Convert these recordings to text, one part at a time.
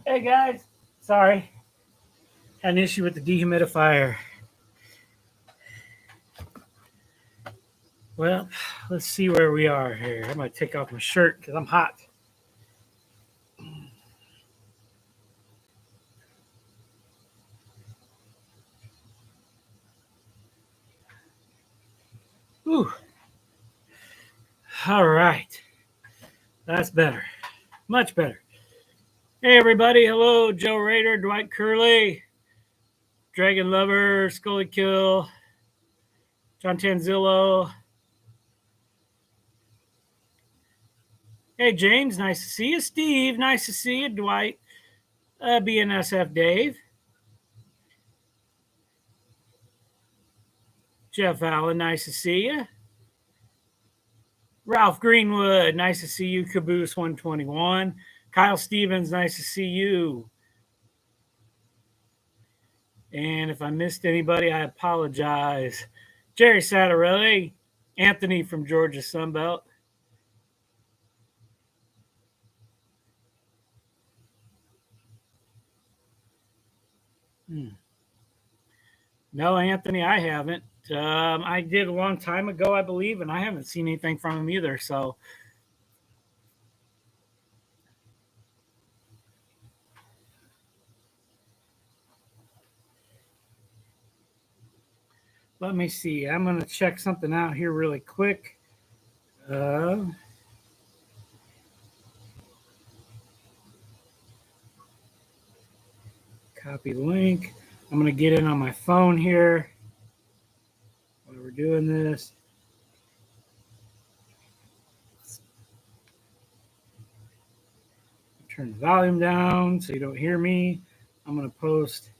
Hey guys, sorry, had an issue with the dehumidifier. Well, let's see where we are here. I'm gonna take off my shirt because I'm hot. Ooh, all right, that's better, much better. Hey everybody, hello, Joe Rader, Dwight Curley, Dragon Lover, Scully Kill, John Tanzillo. Hey James, nice to see you. Steve, nice to see you. Dwight, BNSF Dave, Jeff Allen, nice to see you. Ralph Greenwood, nice to see you. Caboose 121. Kyle Stevens, nice to see you. And if I missed anybody, I apologize. Jerry Satterelli, Anthony from Georgia Sunbelt. Hmm. No, Anthony, I haven't. I did a long time ago, I believe, and I haven't seen anything from him either. So let me see. I'm going to check something out here really quick. Uh, Copy link. I'm going to get in on my phone here while we're doing this. Turn the volume down so you don't hear me. I'm going to post.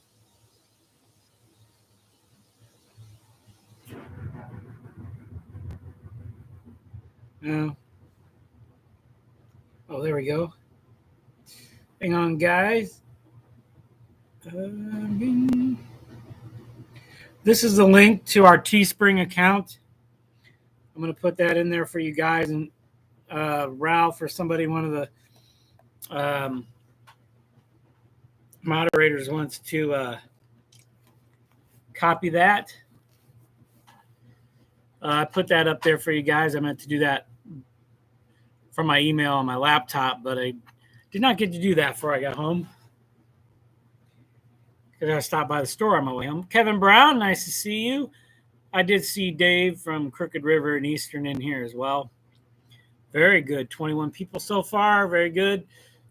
No. Oh, there we go. Hang on, guys. This is the link to our Teespring account. I'm going to put that in there for you guys. And Ralph or somebody, one of the moderators wants to copy that. I put that up there for you guys. I meant to do that from my email on my laptop, but I did not get to do that before I got home. Because I stopped by the store on my way home. Kevin Brown, nice to see you. I did see Dave from Crooked River and Eastern in here as well. Very good. 21 people so far. Very good.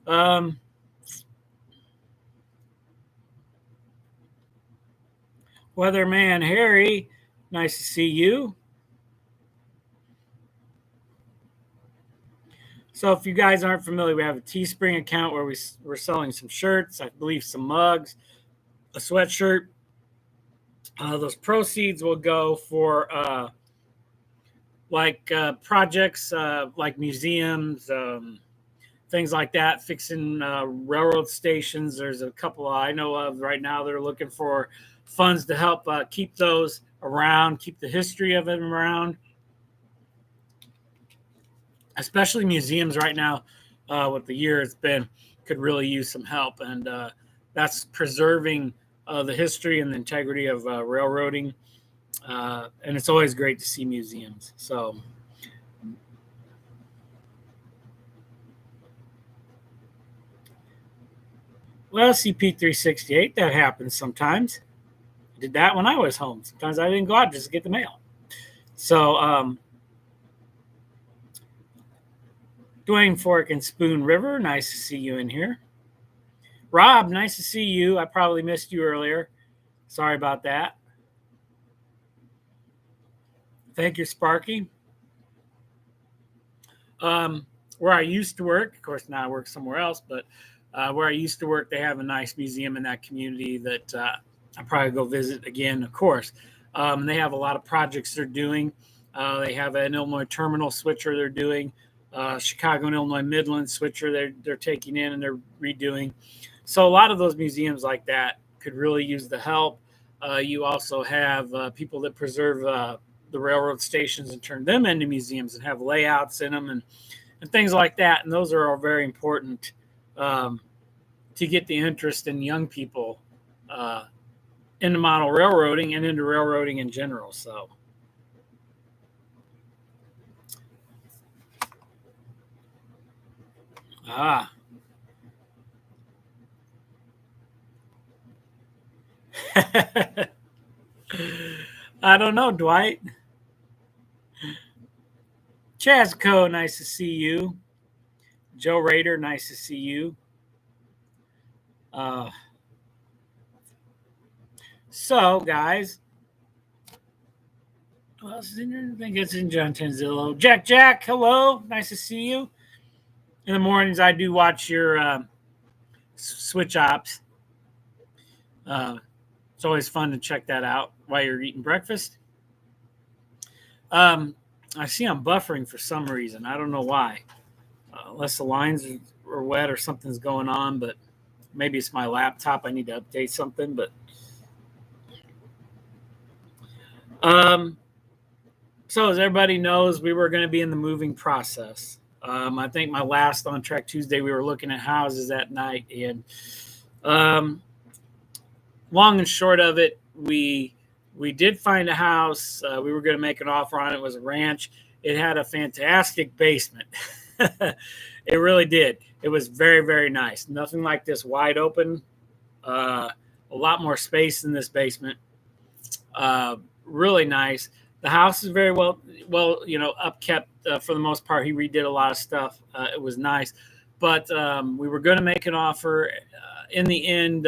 Weatherman Harry, nice to see you. So if you guys aren't familiar, we have a Teespring account where we're selling some shirts, I believe some mugs, a sweatshirt. Those proceeds will go for projects like museums, things like that, fixing railroad stations. There's a couple I know of right now that are looking for funds to help keep those around, keep the history of them around. Especially museums right now, with the year it's been, could really use some help. And that's preserving the history and the integrity of railroading. And it's always great to see museums. So, well, CP368, that happens sometimes. I did that when I was home. Sometimes I didn't go out just to get the mail. So, Dwayne Fork and Spoon River, nice to see you in here. Rob, nice to see you. I probably missed you earlier. Sorry about that. Thank you, Sparky. Where I used to work, of course, now I work somewhere else, but where I used to work, they have a nice museum in that community that I'll probably go visit again, of course. They have a lot of projects they're doing. They have an Illinois terminal switcher they're doing, Chicago and Illinois Midland switcher they're taking in and they're redoing. So a lot of those museums like that could really use the help. You also have people that preserve the railroad stations and turn them into museums and have layouts in them and things like that. And those are all very important to get the interest in young people into model railroading and into railroading in general. So, ah, I don't know, Dwight. Chazco, nice to see you. Joe Rader, nice to see you. Uh, so, guys, who else is in there? I think it's in John Tenzillo. Jack, hello. Nice to see you. In the mornings, I do watch your switch ops. It's always fun to check that out while you're eating breakfast. I see I'm buffering for some reason. I don't know why. Unless the lines are wet or something's going on, but maybe it's my laptop. I need to update something. But so as everybody knows, we were going to be in the moving process. I think my last On Track Tuesday, we were looking at houses that night, and long and short of it, we did find a house. We were going to make an offer on it. It was a ranch. It had a fantastic basement. It really did. It was very, very nice. Nothing like this wide open. A lot more space in this basement. Really nice. The house is very well, upkept for the most part. He redid a lot of stuff. It was nice, but we were going to make an offer. In the end,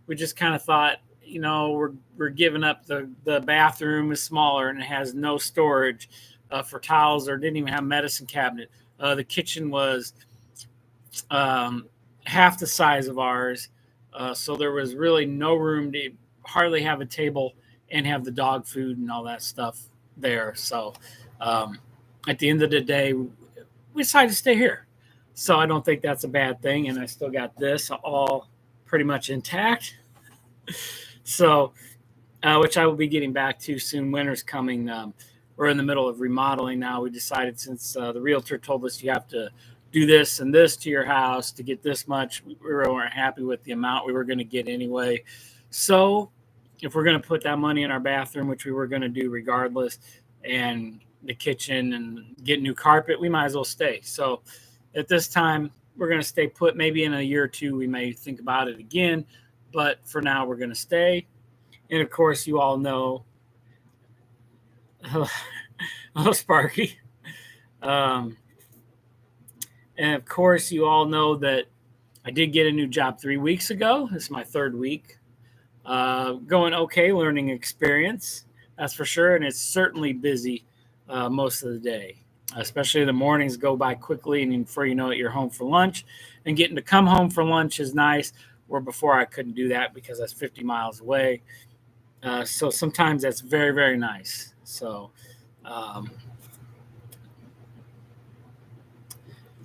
we just kind of thought, we're giving up. The bathroom is smaller and it has no storage for towels, or didn't even have a medicine cabinet. The kitchen was half the size of ours, so there was really no room to hardly have a table and have the dog food and all that stuff there. So at the end of the day, we decided to stay here. So I don't think that's a bad thing. And I still got this all pretty much intact. So, which I will be getting back to soon. Winter's coming. We're in the middle of remodeling now. We decided, since the realtor told us you have to do this and this to your house to get this much, we weren't happy with the amount we were going to get anyway. So if we're going to put that money in our bathroom, which we were going to do regardless, and the kitchen and get new carpet, we might as well stay. So at this time, we're going to stay put. Maybe in a year or two, we may think about it again. But for now, we're going to stay. And of course, you all know, hello, Sparky. And of course, you all know that I did get a new job 3 weeks ago. This is my third week. Going okay, learning experience, that's for sure. And it's certainly busy most of the day, especially the mornings go by quickly. And before you know it, you're home for lunch. And getting to come home for lunch is nice, where before I couldn't do that because that's 50 miles away. So sometimes that's very, very nice. So,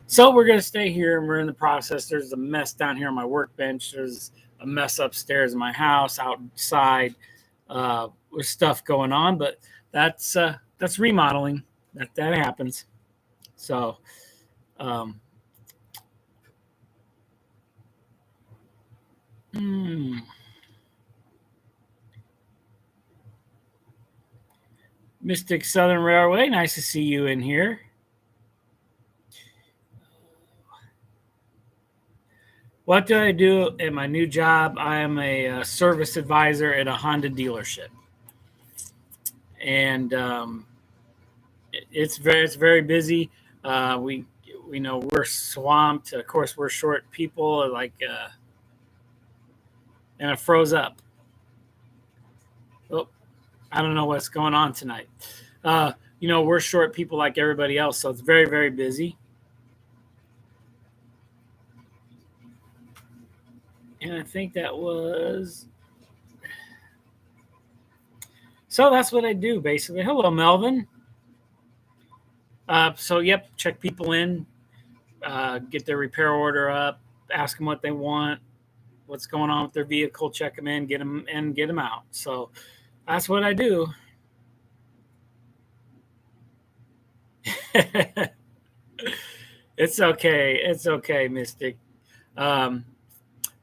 so we're going to stay here, and we're in the process. There's a mess down here on my workbench. There's a mess upstairs in my house, outside, with stuff going on. But that's remodeling. That happens. So, Mystic Southern Railway, nice to see you in here. What do I do at my new job? I am a service advisor at a Honda dealership, and it's very busy. We know we're swamped. Of course, we're short people. And it froze up. Oh, I don't know what's going on tonight. We're short people like everybody else, so it's very, very busy. And I think that was. So that's what I do, basically. Hello, Melvin. Yep, check people in, get their repair order up, ask them what they want, what's going on with their vehicle, check them in, get them out. So that's what I do. It's okay. It's okay, Mystic.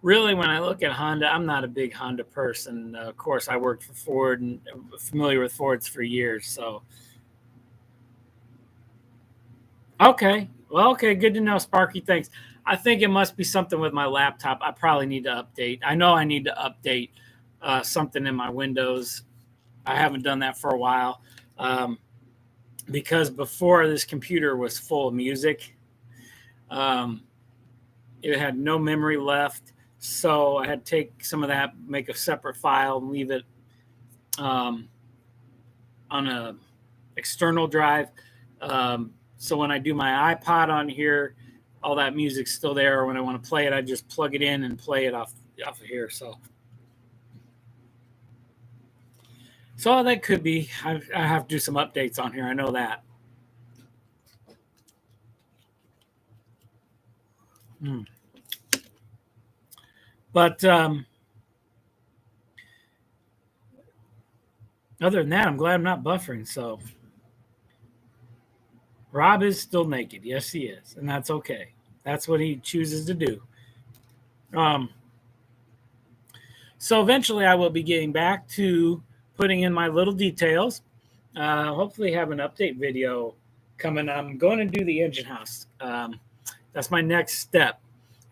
really, when I look at Honda, I'm not a big Honda person. Of course, I worked for Ford and I'm familiar with Fords for years. So, okay. Well, okay. Good to know, Sparky. Thanks. I think it must be something with my laptop. I probably need to update. I know I need to update something in my Windows. I haven't done that for a while um, because before this computer was full of music. Um, it had no memory left. So I had to take some of that, make a separate file, and leave it um, on a external drive. So when I do my iPod on here, all that music's still there. Or when I want to play it, I just plug it in and play it off of here. So that could be. I have to do some updates on here. I know that. Hmm. But other than that, I'm glad I'm not buffering. So Rob is still naked. Yes, he is, and that's okay. That's what he chooses to do. Um, so eventually, I will be getting back to putting in my little details. Hopefully, have an update video coming. I'm going to do the engine house. That's my next step.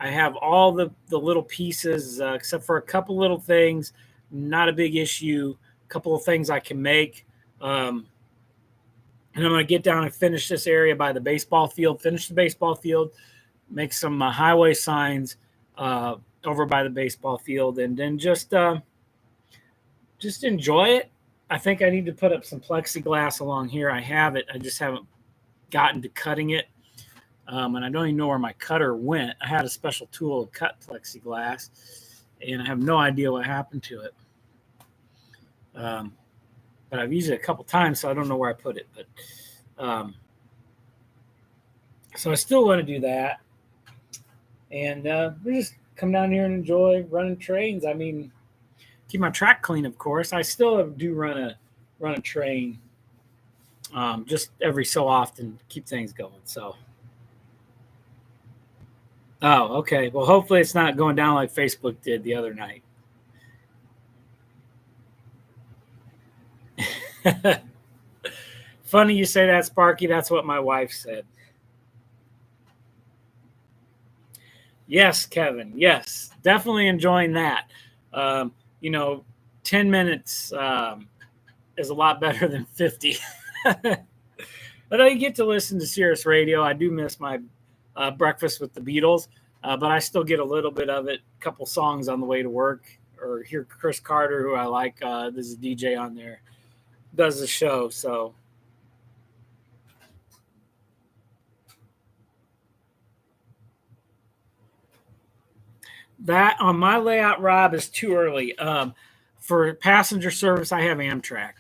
I have all the little pieces, except for a couple little things. Not a big issue. A couple of things I can make. And I'm going to get down and finish this area by the baseball field, finish the baseball field, make some highway signs uh, over by the baseball field, and then just enjoy it. I think I need to put up some plexiglass along here. I have it. I just haven't gotten to cutting it. And I don't even know where my cutter went. I had a special tool to cut plexiglass, and I have no idea what happened to it. But I've used it a couple times, so I don't know where I put it. But so I still want to do that, and we just come down here and enjoy running trains. I mean, keep my track clean, of course. I still do run a train, just every so often, keep things going. So, oh, okay. Well, hopefully it's not going down like Facebook did the other night. Funny you say that, Sparky. That's what my wife said. Yes, Kevin. Yes, definitely enjoying that. Um, you know, 10 minutes is a lot better than 50. But I get to listen to Sirius Radio. I do miss my breakfast with the Beatles, but I still get a little bit of it. A couple songs on the way to work, or hear Chris Carter, who I like. This is a DJ on there, does the show. So that on my layout, Rob, is too early. For passenger service, I have Amtrak.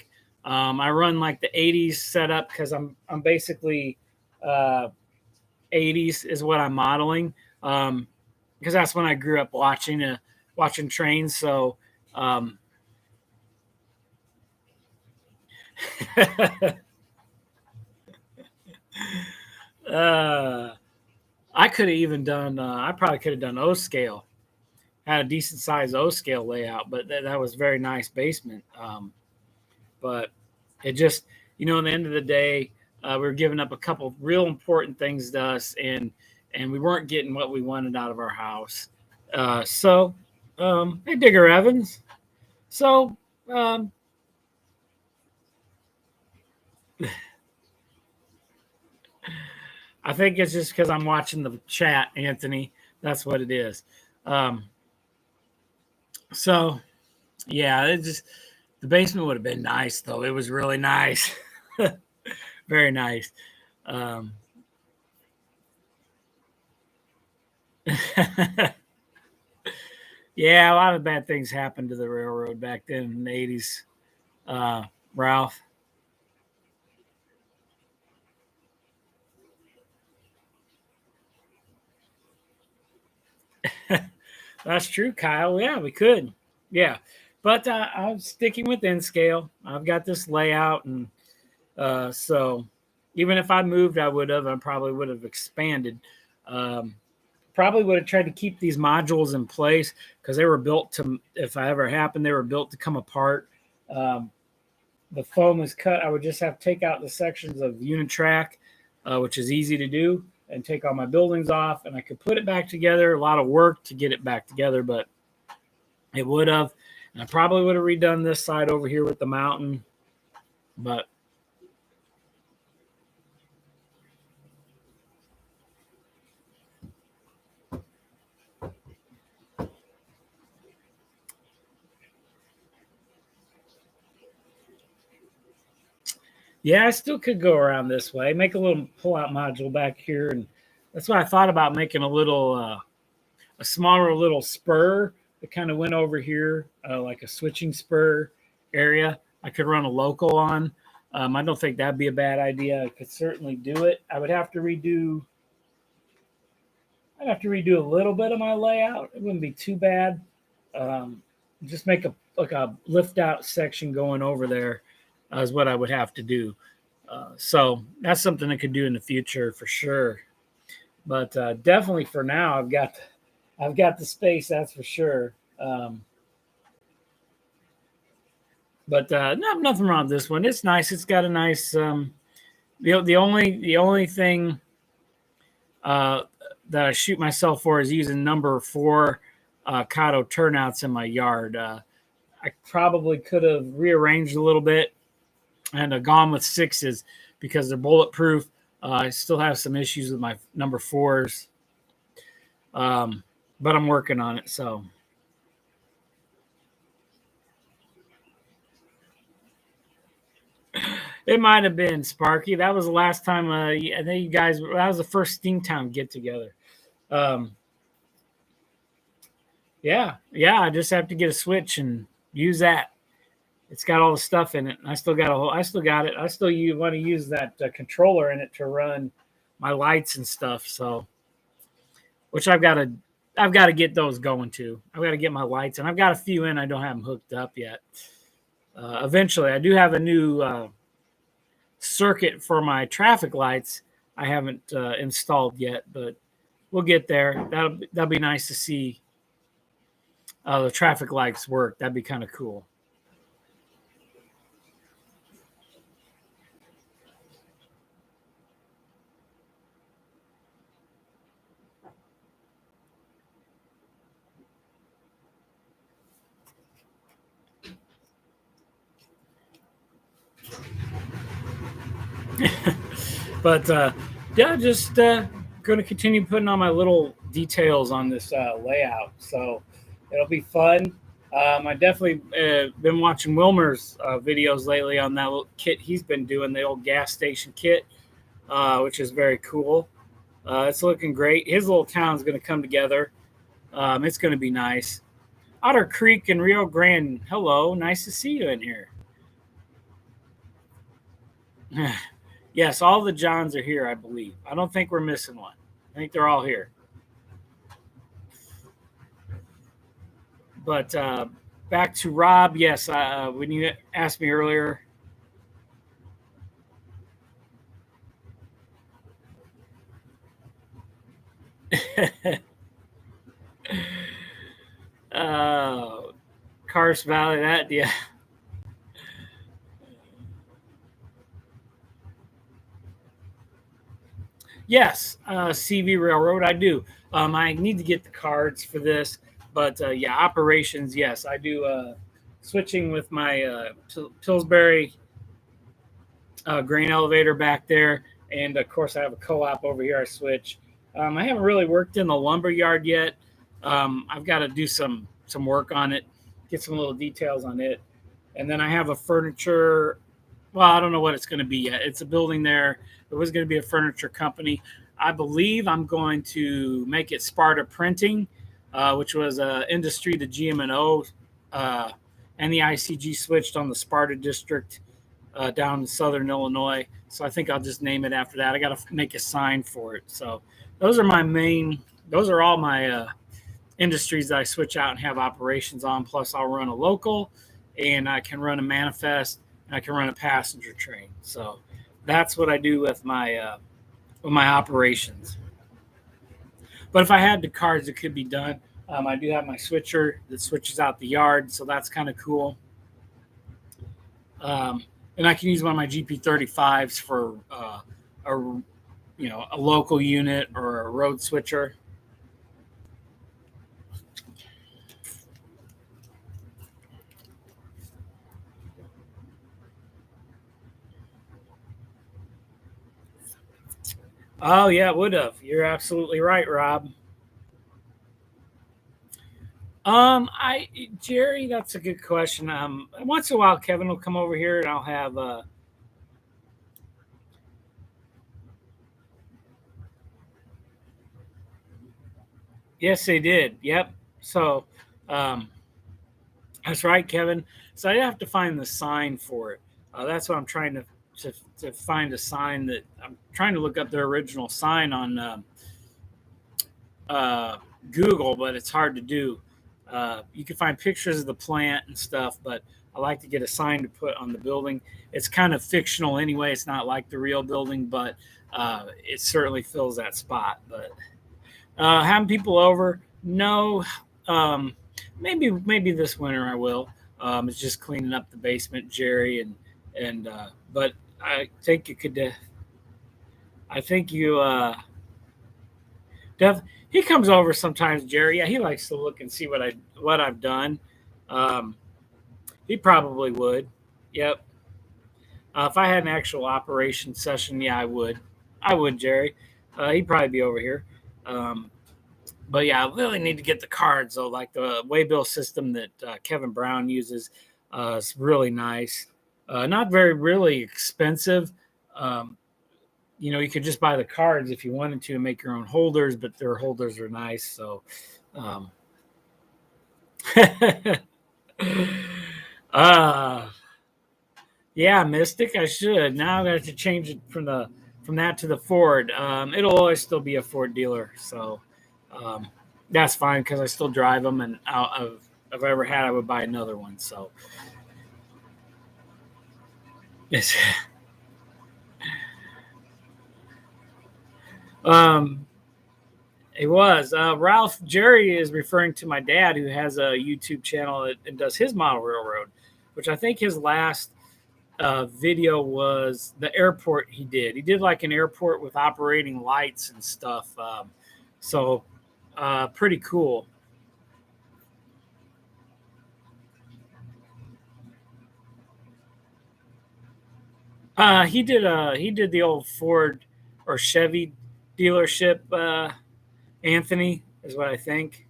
I run like the '80s setup because I'm basically uh, '80s is what I'm modeling because that's when I grew up watching trains. So um, uh, I could have even done. I probably could have done O scale. Had a decent size O scale layout, but that was very nice basement. But it just, at the end of the day, we were giving up a couple real important things to us, and we weren't getting what we wanted out of our house. Hey, Digger Evans. So, um, I think it's just because I'm watching the chat, Anthony. That's what it is. Um, so, yeah, the basement would have been nice, though. It was really nice. Very nice. Um, yeah, a lot of bad things happened to the railroad back then in the '80s. Uh, Ralph. That's true, Kyle. Yeah, we could. Yeah, but I'm sticking with N scale. I've got this layout, and so even if I moved, I probably would have expanded. Um, probably would have tried to keep these modules in place because they were built to, if I ever happened, they were built to come apart. Um, the foam is cut. I would just have to take out the sections of Unitrack, which is easy to do, and take all my buildings off, and I could put it back together. A lot of work to get it back together, but it would have. And I probably would have redone this side over here with the mountain, but yeah, I still could go around this way, make a little pull-out module back here, and that's why I thought about making a smaller little spur that kind of went over here, like a switching spur area. I could run a local on. I don't think that'd be a bad idea. I could certainly do it. I would have to redo. I'd have to redo a little bit of my layout. It wouldn't be too bad. Um, just make a lift out section going over there is what I would have to do. So that's something I could do in the future for sure. But definitely for now, I've got the space, that's for sure. But nothing wrong with this one. It's nice. It's got a nice. The only thing that I shoot myself for is using number 4 Kato turnouts in my yard. I probably could have rearranged a little bit and gone with 6s because they're bulletproof. I still have some issues with my number 4s, but I'm working on it. So. It might have been Sparky. That was the last time. I think you guys. That was the first Steamtown get together. Yeah. I just have to get a switch and use that. It's got all the stuff in it. I still got it. I still want to use that controller in it to run my lights and stuff. So, which I've got to get those going too. I've got to get my lights, and I've got a few in. I don't have them hooked up yet. Eventually, I do have a new circuit for my traffic lights. I haven't installed yet, but we'll get there. That'll be nice to see the traffic lights work. That'd be kind of cool. But yeah, just going to continue putting on my little details on this layout. So it'll be fun. I definitely been watching Wilmer's videos lately on that little kit he's been doing, the old gas station kit, which is very cool. It's looking great. His little town's going to come together. It's going to be nice. Otter Creek and Rio Grande, hello. Nice to see you in here. Yes, all the Johns are here, I believe. I don't think we're missing one. I think they're all here. But back to Rob, yes, when you asked me earlier. Karst Valley, that, yeah. Yes, CV Railroad, I do. I need to get the cards for this, but yeah, operations, yes, I do. Switching with my Pillsbury grain elevator back there, and of course, I have a co-op over here. I switch. I haven't really worked in the lumber yard yet. I've got to do some work on it, get some little details on it, and then I have a furniture. Well, I don't know what it's going to be yet. It's a building there. It was going to be a furniture company. I believe I'm going to make it Sparta Printing, which was industry to GM&O, and the ICG switched on the Sparta district down in southern Illinois. So I think I'll just name it after that. I got to make a sign for it. So those are all my industries that I switch out and have operations on. Plus, I'll run a local, and I can run a manifest, and I can run a passenger train. So that's what I do with my operations. But if I had the cards, it could be done. I do have my switcher that switches out the yard, so that's kind of cool. And I can use one of my GP35s for a local unit or a road switcher. Oh yeah, it would have. You're absolutely right, Rob. I Jerry, that's a good question. Once in a while, Kevin will come over here, and I'll have. Yes, they did. Yep. So, um, that's right, Kevin. So I have to find the sign for it. That's what I'm trying to find a sign that I'm trying to look up their original sign on uh, Google, but it's hard to do. You can find pictures of the plant and stuff, but I like to get a sign to put on the building. It's kind of fictional anyway. It's not like the real building, but it certainly fills that spot. But having people over, no. Maybe this winter I will. It's just cleaning up the basement, Jerry, and but I think you could. I think you. He comes over sometimes, Jerry. Yeah, he likes to look and see what I've done. Um, he probably would. Yep. If I had an actual operation session, yeah, I would. I would, Jerry. He'd probably be over here. Um, but yeah, I really need to get the cards though. Like the waybill system that Kevin Brown uses is really nice. Not very really expensive. Um, you could just buy the cards if you wanted to and make your own holders, but their holders are nice. So, um, uh, yeah, Mystic. I should now. I'm gonna have to change it from that to the Ford. It'll always still be a Ford dealer, so um, that's fine because I still drive them, and if I ever had, I would buy another one. So, yes. um, It was. Ralph Jerry is referring to my dad, who has a YouTube channel and does his model railroad, which I think his last video was the airport he did. He did like an airport with operating lights and stuff. So pretty cool. He did the old Ford or Chevy dealership. Anthony is what I think.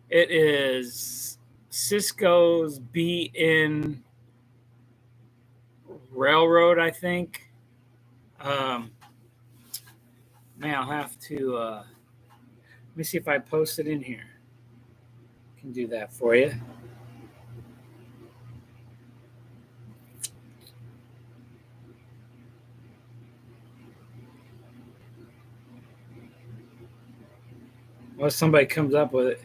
It is Cisco's BN Railroad, I think. Um, Man, I'll have to. Let me see if I post it in here. Can do that for you. Well, somebody comes up with it.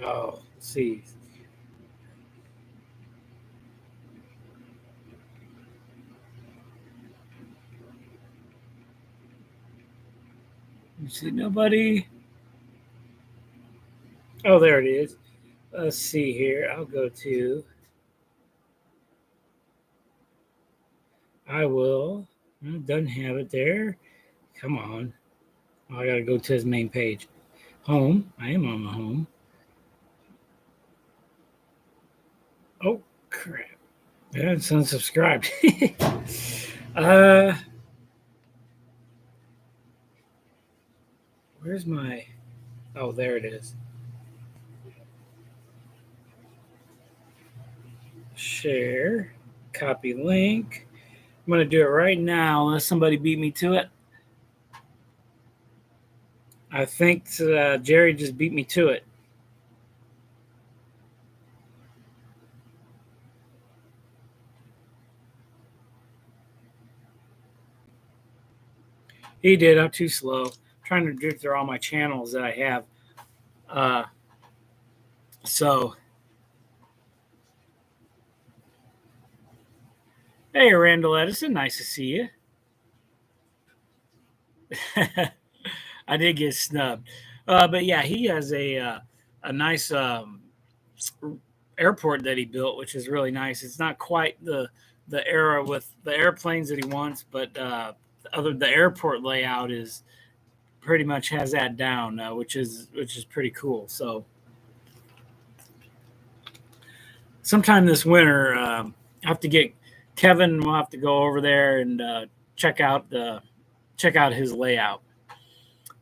Oh, let's see. You see nobody. Oh, there it is. Let's see here. I'll go to. I will. Doesn't have it there. Come on. Oh, I gotta go to his main page. Home. I am on my home. Oh crap! Yeah, it's unsubscribed. uh, where's my? Oh, there it is. Share. Copy link. I'm gonna do it right now unless somebody beat me to it. I think Jerry just beat me to it. He did. I'm too slow. I'm trying to do through all my channels that I have. Uh, so Hey, Randall Edison, nice to see you. I did get snubbed, but yeah, he has a nice airport that he built, which is really nice. It's not quite the era with the airplanes that he wants, but the airport layout is pretty much has that down, which is pretty cool. So sometime this winter, I have to get Kevin. We'll have to go over there and check out the check out his layout.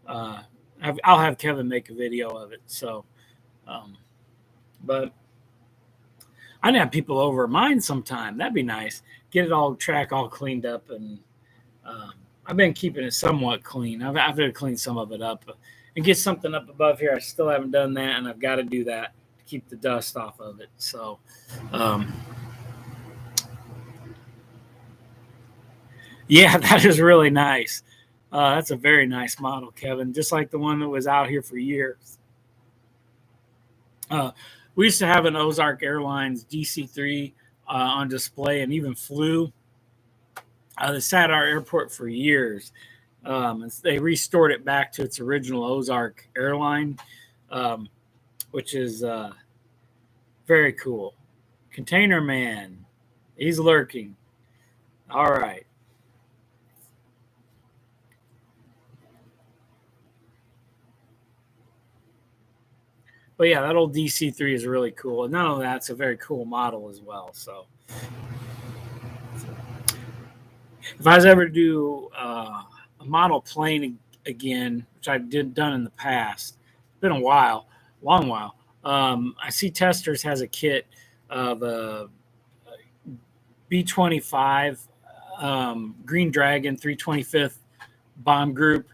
Uh, I'll have Kevin make a video of it. So, um, but I'd have people over mine sometime. That'd be nice. Get it all track all cleaned up, and um, I've been keeping it somewhat clean. I've got to clean some of it up and get something up above here. I still haven't done that, and I've got to do that to keep the dust off of it. So, um, yeah, that is really nice. That's a very nice model, Kevin. Just like the one that was out here for years. Uh, we used to have an Ozark Airlines DC-3 on display, and even flew. They sat at our airport for years. And they restored it back to its original Ozark airline, um, which is very cool. Container Man, he's lurking. All right. But yeah, that old DC-3 is really cool. And not only that, it's a very cool model as well. So if I was ever to do a model plane again, which I did done in the past, it's been a while, long while. I see Testers has a kit of a B-25 Green Dragon 325th bomb group.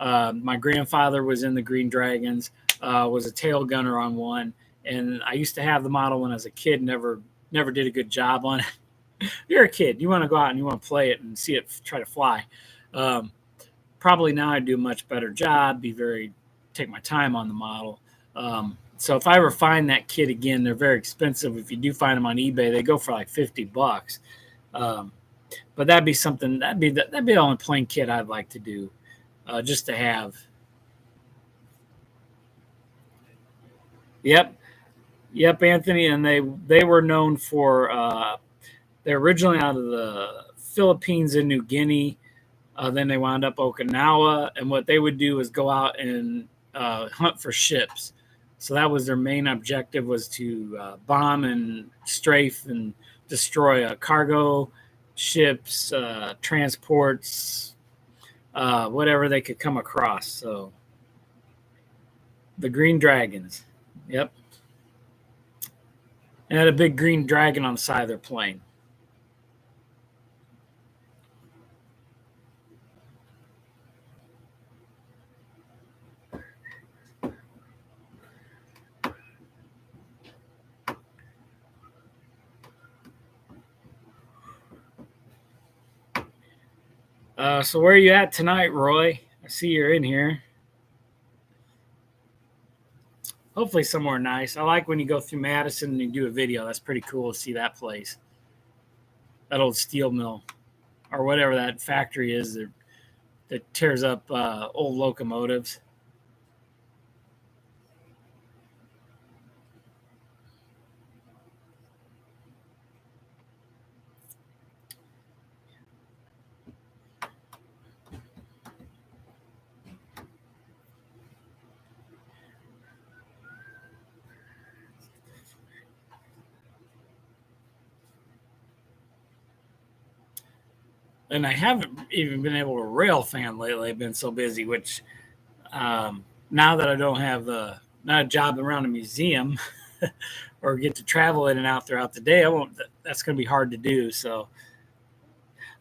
My grandfather was in the Green Dragons, was a tail gunner on one, and I used to have the model when I was a kid. Never did a good job on it. You're a kid. You want to go out and you want to play it and see it try to fly. Um, Probably now I'd do a much better job. Take my time on the model. So if I ever find that kit again, they're very expensive. If you do find them on eBay, they go for like $50. Um, but that'd be something. That'd be the only plane kit I'd like to do, just to have. Yep, yep, Anthony, and they were known for. They're originally out of the Philippines and New Guinea. Then they wound up Okinawa, and what they would do is go out and hunt for ships. So that was their main objective, was to bomb and strafe and destroy cargo ships, transports, whatever they could come across. So the Green Dragons, yep, and had a big green dragon on the side of their plane. So where are you at tonight, Roy? I see you're in here. Hopefully somewhere nice. I like when you go through Madison and you do a video. That's pretty cool to see that place, that old steel mill or whatever that factory is that tears up old locomotives. And I haven't even been able to rail fan lately. I've been so busy, which now that I don't have not a job around a museum or get to travel in and out throughout the day, I won't. That's going to be hard to do. So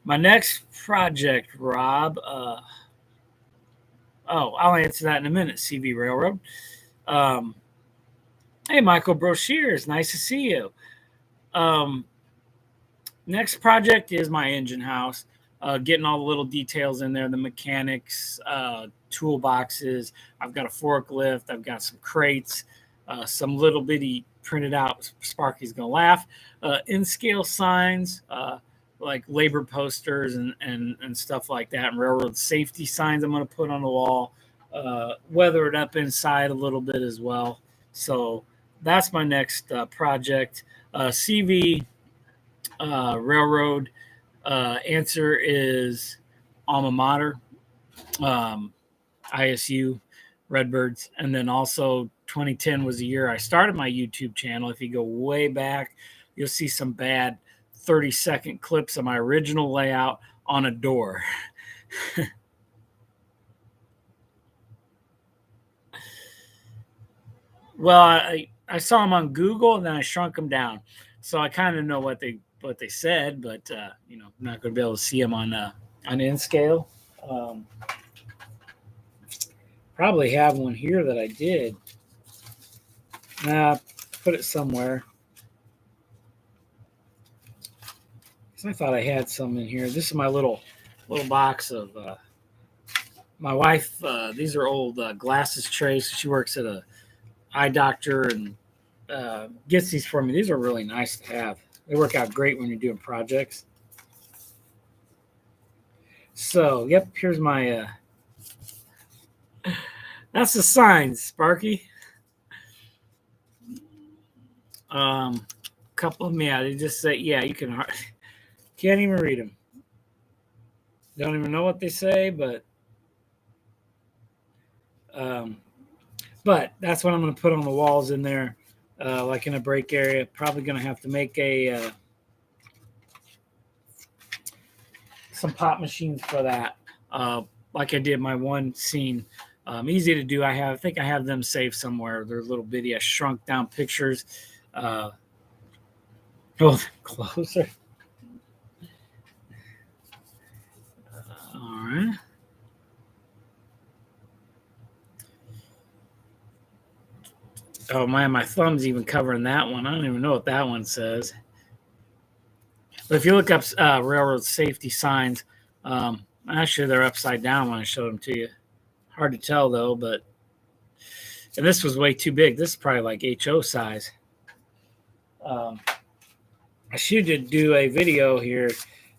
my next project, Rob. I'll answer that in a minute. CV Railroad. Um, hey, Michael Brochure, nice to see you. Um, Next project is my engine house. Getting all the little details in there, the mechanics, toolboxes. I've got a forklift. I've got some crates, some little bitty printed out. Sparky's gonna laugh. In scale signs. like labor posters and stuff like that, and railroad safety signs I'm going to put on the wall, weather it up inside a little bit as well. So that's my next project. CV Railroad answer is alma mater, ISU Redbirds. And then also 2010 was the year I started my YouTube channel. If you go way back, you'll see some bad 30-second clips of my original layout on a door. Well, I saw them on Google and then I shrunk them down, so I kind of know what they said, but I'm not going to be able to see them on N-Scale. Probably have one here that I did. Put it somewhere. I thought I had some in here. This is my little box of my wife. These are old glasses trays. She works at a eye doctor and gets these for me. These are really nice to have. They work out great when you're doing projects. So, yep, here's my that's the signs, Sparky. Couple of them, yeah, they just say, yeah, you can't even read them. Don't even know what they say, but that's what I'm going to put on the walls in there, like in a break area. Probably going to have to make some pop machines for that, like I did my one scene. Easy to do. I think I have them saved somewhere. They're little bitty, shrunk down pictures. Closer. All right. Oh man, my thumb's even covering that one. I don't even know what that one says. But if you look up railroad safety signs, actually they're upside down when I showed them to you. Hard to tell though, and this was way too big. This is probably like HO size. I should do a video here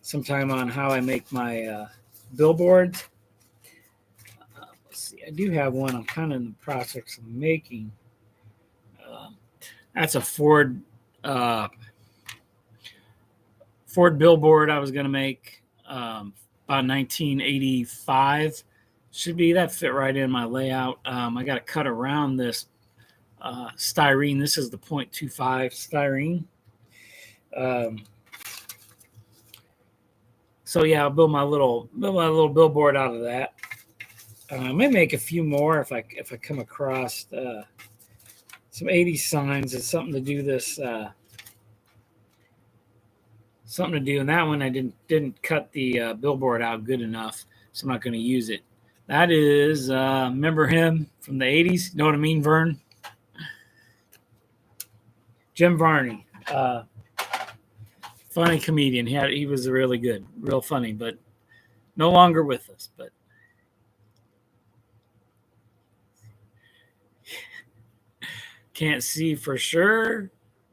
sometime on how I make my billboards. Let's see, I do have one I'm kind of in the process of making. That's a Ford billboard I was going to make about 1985. Should be that fit right in my layout. I got to cut around this styrene. This is the 0.25 styrene. So yeah, I'll build my little billboard out of that. I may make a few more if I come across some 80s signs. It's something to do this. Something to do, and that one I didn't cut the billboard out good enough, so I'm not going to use it. That is, remember him from the 80s? You know what I mean, Vern? Jim Varney. Funny comedian. He was really good, real funny, but no longer with us. But can't see for sure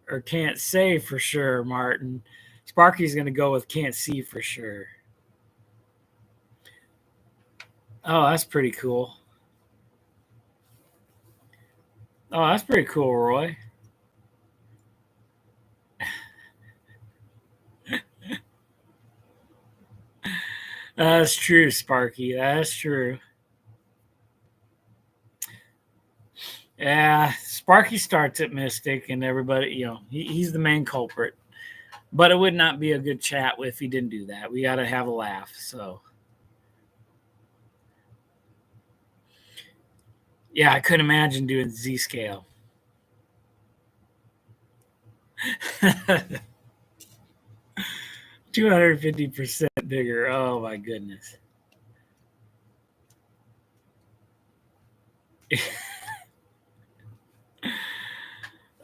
or can't say for sure, Martin. Sparky's going to go with can't see for sure. Oh, that's pretty cool. Oh, that's pretty cool, Roy. That's true, Sparky. That's true. Yeah, Sparky starts at Mystic, and everybody, he's the main culprit. But it would not be a good chat if he didn't do that. We got to have a laugh. So, yeah, I couldn't imagine doing Z-scale. 250% bigger. Oh, my goodness.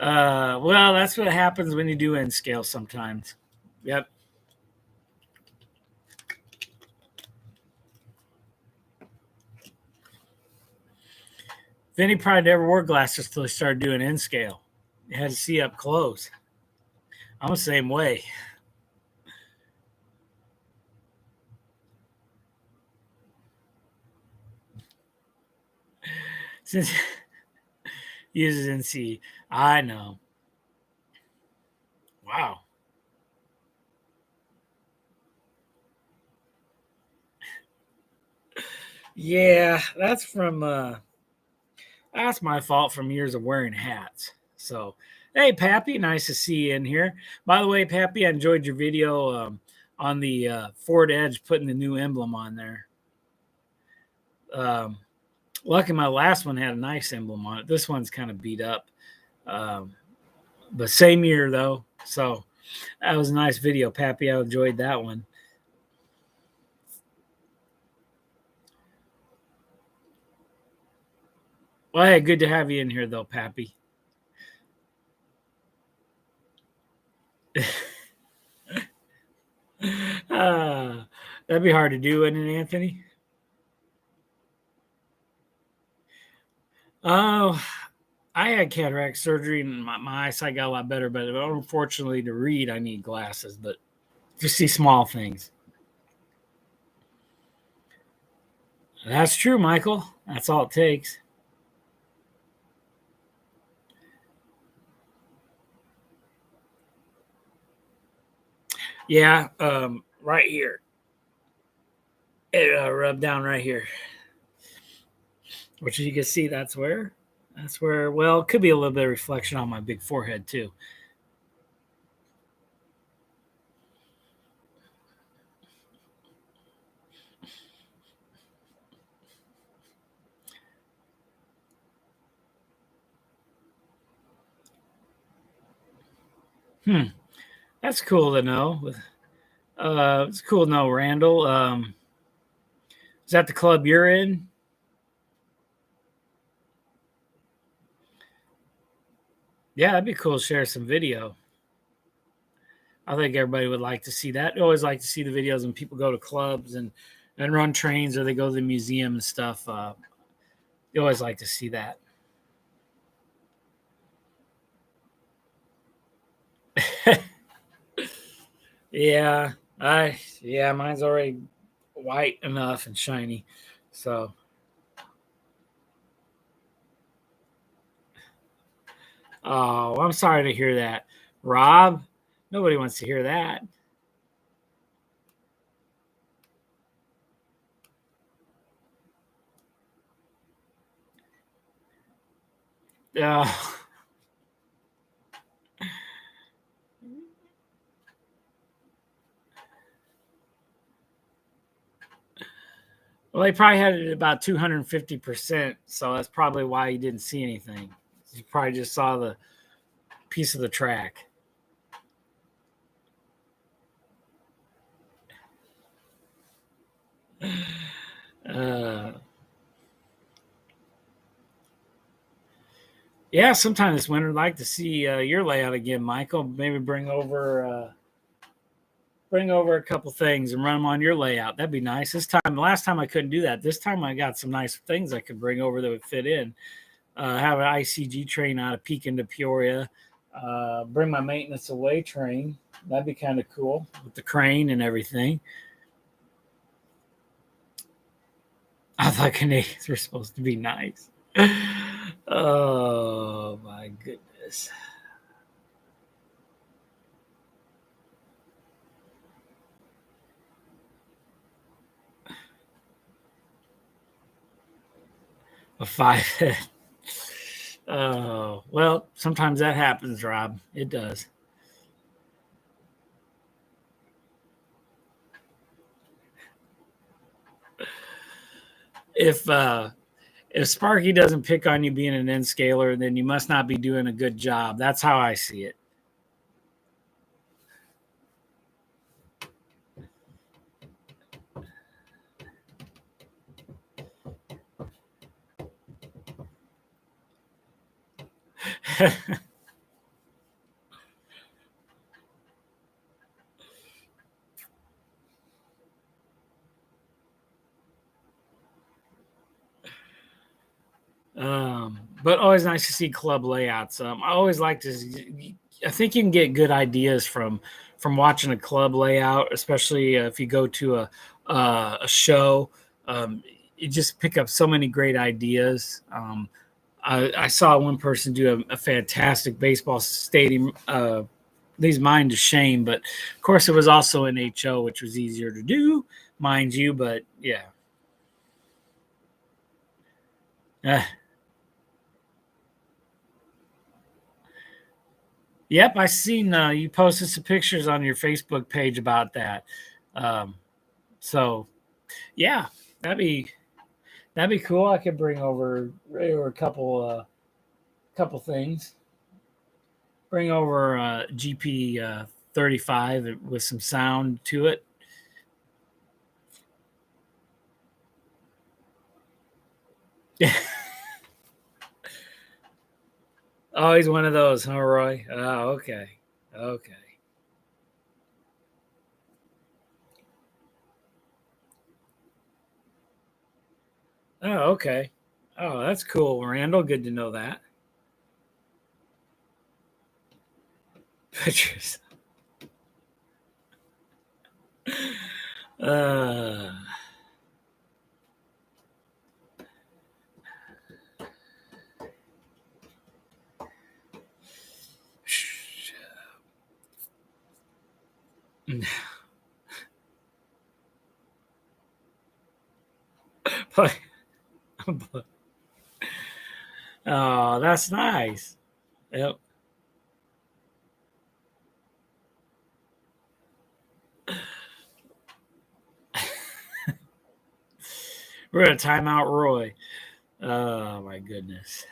Well, that's what happens when you do N-scale sometimes. Yep. Vinny probably never wore glasses until he started doing N-scale. You had to see up close. I'm the same way. since uses NC. I know. Wow. Yeah, that's my fault from years of wearing hats. So, hey, Pappy, nice to see you in here. By the way, Pappy, I enjoyed your video on the Ford Edge putting the new emblem on there. Lucky my last one had a nice emblem on it. This one's kind of beat up. But same year, though. So, that was a nice video, Pappy. I enjoyed that one. Well, hey, good to have you in here, though, Pappy. That'd be hard to do, wouldn't it, Anthony? Oh, I had cataract surgery and my eyesight got a lot better, but unfortunately, to read, I need glasses, but to see small things. That's true, Michael. That's all it takes. Yeah, right here. It rubbed down right here, which you can see. That's where. Well, it could be a little bit of reflection on my big forehead too. That's cool to know. It's cool to know, Randall. Is that the club you're in? Yeah, that'd be cool to share some video. I think everybody would like to see that. I always like to see the videos when people go to clubs and run trains or they go to the museum and stuff. You always like to see that. Yeah, mine's already white enough and shiny. So, oh, I'm sorry to hear that, Rob. Nobody wants to hear that. Uh, well, they probably had it at about 250%, so that's probably why you didn't see anything. You probably just saw the piece of the track. Uh, yeah, sometime this winter, I'd like to see your layout again, Michael. Maybe bring over a couple things and run them on your layout. That'd be nice. Last time I couldn't do that. This time I got some nice things I could bring over that would fit in. Have an ICG train out of Pekin to Peoria. Bring my maintenance away train. That'd be kind of cool with the crane and everything. I thought Canadians were supposed to be nice. Oh my goodness. A five head. Oh, well, sometimes that happens, Rob. It does. If Sparky doesn't pick on you being an N scaler, then you must not be doing a good job. That's how I see it. But always nice to see club layouts. I always like to. I think you can get good ideas from watching a club layout, especially if you go to a show. you just pick up so many great ideas. I saw one person do a fantastic baseball stadium. Leaves mine to shame, but of course it was also an HO, which was easier to do, mind you. But yeah. Yep, I seen you posted some pictures on your Facebook page about that. Um, so yeah, that'd be that'd be cool. I could bring over a couple things. Bring over GP 35 with some sound to it. Oh, he's one of those, huh, Roy? Oh, okay. Okay. Oh, okay. Oh, that's cool, Randall. Good to know that. Pictures. Uh, oh, that's nice. Yep. We're gonna time out Roy. Oh my goodness.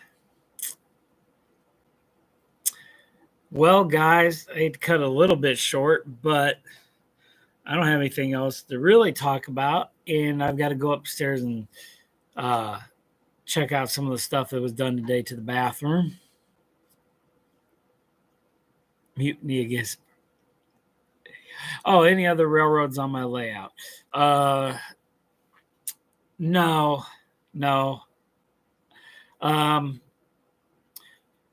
Well, guys, I hate to cut a little bit short, but I don't have anything else to really talk about, and I've got to go upstairs and uh, check out some of the stuff that was done today to the bathroom. Mutiny against. Oh, any other railroads on my layout? Uh, no, no. Um,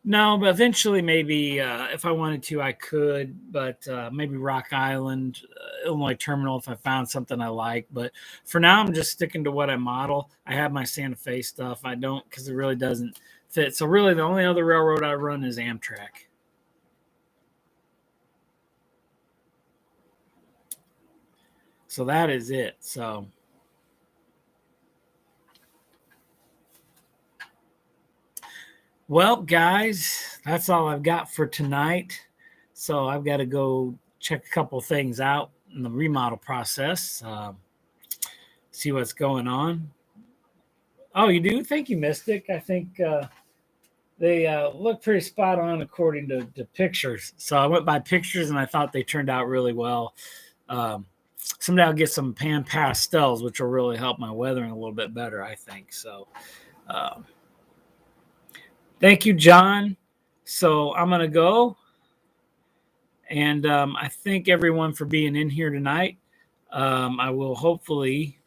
No, but eventually, maybe if I wanted to, I could. But maybe Rock Island, Illinois Terminal, if I found something I like. But for now, I'm just sticking to what I model. I have my Santa Fe stuff. I don't because it really doesn't fit. So really, the only other railroad I run is Amtrak. So that is it. So. Well, guys, that's all I've got for tonight. So I've got to go check a couple things out in the remodel process, see what's going on. Oh, you do? Thank you, Mystic. I think they look pretty spot on according to pictures. So I went by pictures and I thought they turned out really well. Um, Someday I'll get some pan pastels, which will really help my weathering a little bit better, I think. So. Um, Thank you, John. So I'm going to go. And I thank everyone for being in here tonight. I will hopefully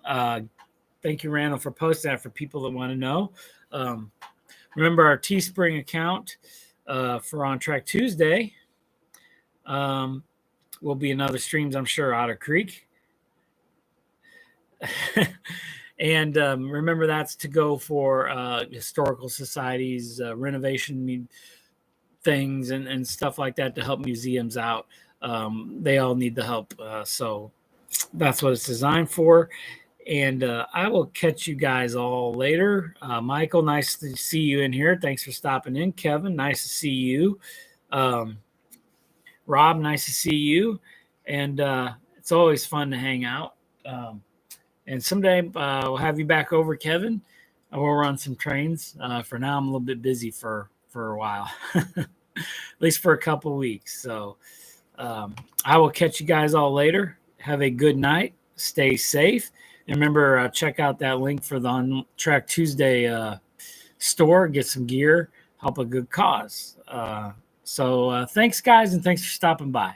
thank you, Randall, for posting that for people that want to know. Remember our Teespring account for On Track Tuesday. Will be another streams, I'm sure, Otter Creek. And remember, that's to go for historical societies, renovation things, and stuff like that to help museums out. They all need the help. So that's what it's designed for. And I will catch you guys all later. Michael, nice to see you in here. Thanks for stopping in. Kevin, nice to see you. Rob, nice to see you. And it's always fun to hang out. And someday we'll have you back over, Kevin. We'll run some trains. For now, I'm a little bit busy for a while, at least for a couple of weeks. So I will catch you guys all later. Have a good night. Stay safe. And remember, check out that link for the On Track Tuesday store. Get some gear. Help a good cause. So thanks, guys, and thanks for stopping by.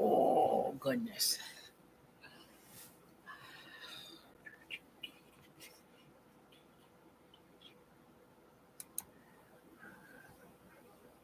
Oh, goodness.